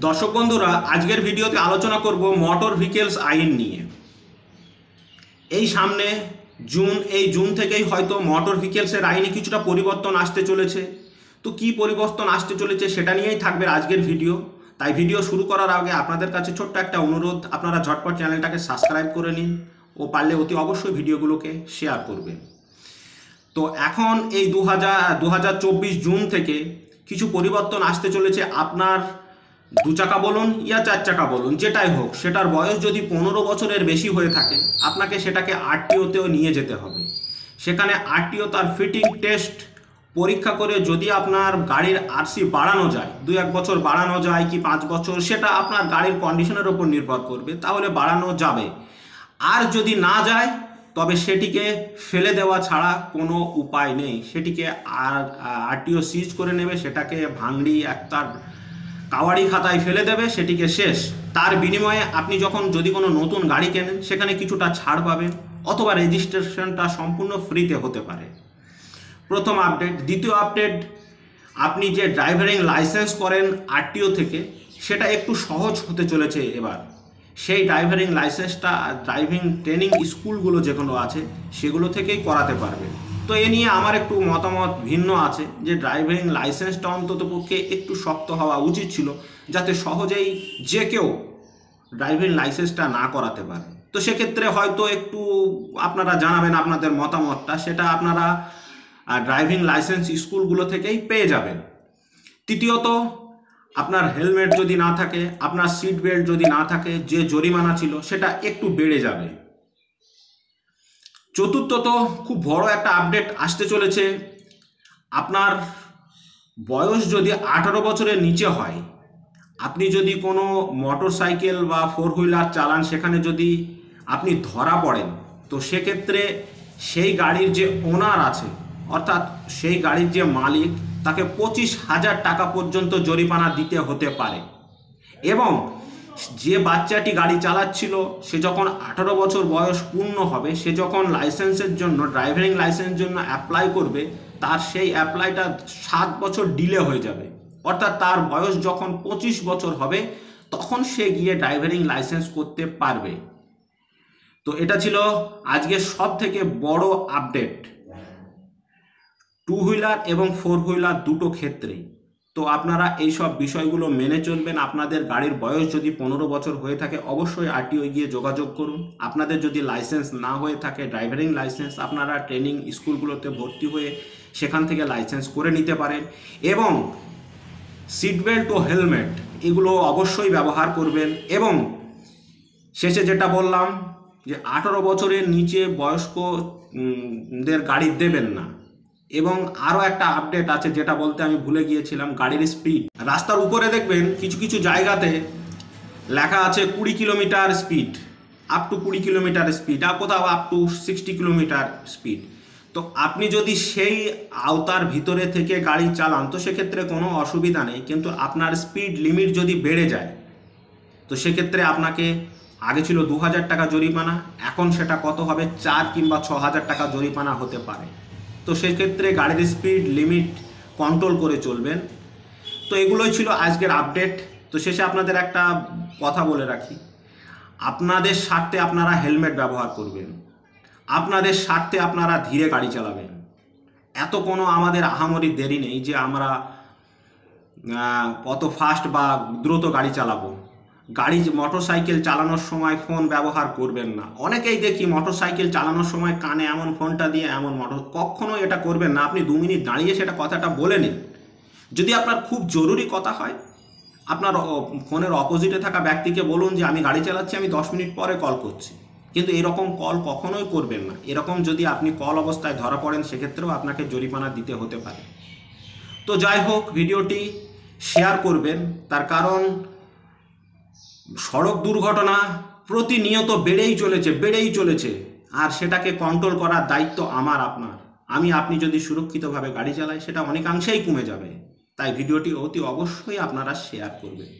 দর্শক বন্ধুরা, আজকের ভিডিওতে আলোচনা করব মোটর ভেহিকলস আইন নিয়ে। এই সামনে জুন থেকেই হয়তো মোটর ভেহিকলসের আইনে কিছুটা পরিবর্তন আসতে চলেছে। তো কি পরিবর্তন আসতে চলেছে সেটা নিয়েই থাকবে আজকের ভিডিও। তাই ভিডিও শুরু করার আগে আপনাদের কাছে ছোট্ট একটা অনুরোধ, আপনারা ঝটপট চ্যানেলটাকে সাবস্ক্রাইব করে নিন ও পারলে অতি অবশ্যই ভিডিওগুলোকে শেয়ার করবেন। তো এখন এই 2024 জুন থেকে কিছু পরিবর্তন আসতে চলেছে। আপনার 2 চাকা বলুন ইয়া 4 চাকা বলুন, যেটাই হোক, সেটার বয়স যদি 15 বছরের বেশি হয়ে থাকে, আপনাকে সেটাকে আরটিওতেও নিয়ে যেতে হবে। সেখানে আরটিও তার ফিটিং টেস্ট পরীক্ষা করে যদি আপনার গাড়ির আরসি বাড়ানো যায়, 2-1 বছর বাড়ানো যায় কি 5 বছর, সেটা আপনার গাড়ির কন্ডিশনের উপর নির্ভর করবে, তাহলে বাড়ানো যাবে। আর যদি না যায় তবে সেটিকে ফেলে দেওয়া ছাড়া কোনো উপায় নেই। সেটিকে আরটিও সিজ করে নেবে, সেটাকে ভাঙড়ি একটার কাওয়াড়ি খাতায় ফেলে দেবে, সেটিকে শেষ। তার বিনিময়ে আপনি যখন যদি কোনো নতুন গাড়ি কেনেন সেখানে কিছুটা ছাড় পাবেন, অথবা রেজিস্ট্রেশনটা সম্পূর্ণ ফ্রিতে হতে পারে। প্রথম আপডেট। দ্বিতীয় আপডেট, আপনি যে ড্রাইভিং লাইসেন্স করেন আরটিও থেকে, সেটা একটু সহজ হতে চলেছে এবার। সেই ড্রাইভিং লাইসেন্সটা ড্রাইভিং ট্রেনিং স্কুলগুলো যেগুলো আছে সেগুলো থেকেই করাতে পারবেন। তো এ নিয়ে আমার একটু মতামত ভিন্ন আছে, যে ড্রাইভিং লাইসেন্সটা অন্ততপক্ষে একটু শক্ত হওয়া উচিত ছিল, যাতে সহজেই যে কেউ ড্রাইভিং লাইসেন্সটা না করাতে পারে। তো সেক্ষেত্রে হয়তো একটু আপনারা জানাবেন আপনাদের মতামতটা, সেটা আপনারা ড্রাইভিং লাইসেন্স স্কুলগুলো থেকেই পেয়ে যাবেন। তৃতীয়ত, আপনার হেলমেট যদি না থাকে, আপনার সিট বেল্ট যদি না থাকে, যে জরিমানা ছিল সেটা একটু বেড়ে যাবে। চতুর্থত, খুব বড় একটা আপডেট আসতে চলেছে। আপনার বয়স যদি 18 বছরের নিচে হয়, আপনি যদি কোনো মোটর সাইকেল বা 4 হুইলার চালান, সেখানে যদি আপনি ধরা পড়েন, তো সেক্ষেত্রে সেই গাড়ির যে ওনার আছে, অর্থাৎ সেই গাড়ির যে মালিক, তাকে 25,000 টাকা পর্যন্ত জরিমানা দিতে হতে পারে। এবং যে বাচ্চাটি গাড়ি চালাচ্ছিল, সে যখন 18 বছর বয়স পূর্ণ হবে, সে যখন লাইসেন্সের জন্য, ড্রাইভিং লাইসেন্সের জন্য অ্যাপ্লাই করবে, তার সেই অ্যাপ্লাইটা 7 বছর ডিলে হয়ে যাবে। অর্থাৎ তার বয়স যখন 25 বছর হবে, তখন সে গিয়ে ড্রাইভিং লাইসেন্স করতে পারবে। তো এটা ছিল আজকের সব থেকে বড় আপডেট, 2 হুইলার এবং 4 হুইলার দুটো ক্ষেত্রেই। তো আপনারা এই সব বিষয়গুলো মেনে চলবেন। আপনাদের গাড়ির বয়স যদি 15 বছর হয়ে থাকে, অবশ্যই আরটিও গিয়ে যোগাযোগ করুন। আপনাদের যদি লাইসেন্স না হয়ে থাকে, ড্রাইভিং লাইসেন্স, আপনারা ট্রেনিং স্কুলগুলোতে ভর্তি হয়ে সেখান থেকে লাইসেন্স করে নিতে পারেন। এবং সিট বেল্ট ও হেলমেট এগুলো অবশ্যই ব্যবহার করবেন। এবং শেষে যেটা বললাম, যে 18 বছরের নিচে বয়স্কদের গাড়ি দেবেন না। এবং আরও একটা আপডেট আছে, যেটা বলতে আমি ভুলে গিয়েছিলাম, গাড়ির স্পিড। রাস্তার উপরে দেখবেন কিছু কিছু জায়গাতে লেখা আছে 20 kilometre speed, up to 20 kilometre speed, আর কোথাও আপ টু 60 কিলোমিটার স্পিড। তো আপনি যদি সেই আওতার ভিতরে থেকে গাড়ি চালান, তো সেক্ষেত্রে কোনো অসুবিধা নেই। কিন্তু আপনার স্পিড লিমিট যদি বেড়ে যায়, তো সেক্ষেত্রে আপনাকে, আগে ছিল 2,000 টাকা জরিমানা, এখন সেটা কত হবে, 4 কিংবা 6,000 টাকা জরিমানা হতে পারে। তো সেক্ষেত্রে গাড়ির স্পিড লিমিট কন্ট্রোল করে চলবেন। তো এগুলোই ছিল আজকের আপডেট। তো শেষে আপনাদের একটা কথা বলে রাখি, আপনাদের স্বার্থে আপনারা হেলমেট ব্যবহার করবেন, আপনাদের স্বার্থে আপনারা ধীরে গাড়ি চালাবেন। এত কোনো আমাদের আহামরি দেরি নেই যে আমরা কত ফাস্ট বা দ্রুত গাড়ি চালাবো। মোটর সাইকেল চালানোর সময় ফোন ব্যবহার করবেন না। অনেকেই দেখি মোটর সাইকেল চালানোর সময় কানে এমন ফোনটা দিয়ে কখনো এটা করবেন না। আপনি 2 মিনিট দাঁড়িয়ে সেটা কথাটা বলে নিন। যদি আপনার খুব জরুরি কথা হয়, আপনার ফোনের অপোজিটে থাকা ব্যক্তিকে বলুন যে আমি গাড়ি চালাচ্ছি, আমি 10 মিনিট পরে কল করছি। কিন্তু এরকম কল কখনোই করবেন না। এরকম যদি আপনি কল অবস্থায় ধরা পড়েন, সেক্ষেত্রেও আপনাকে জরিমানা দিতে হতে পারে। তো যাই হোক, ভিডিওটি শেয়ার করবেন, তার কারণ সড়ক দুর্ঘটনা প্রতিনিয়ত বেড়েই চলেছে। আর সেটাকে কন্ট্রোল করার দায়িত্ব আমার, আপনার। আপনি যদি সুরক্ষিতভাবে গাড়ি চালাই, সেটা অনেকাংশেই কমে যাবে। তাই ভিডিওটি অতি অবশ্যই আপনারা শেয়ার করবেন।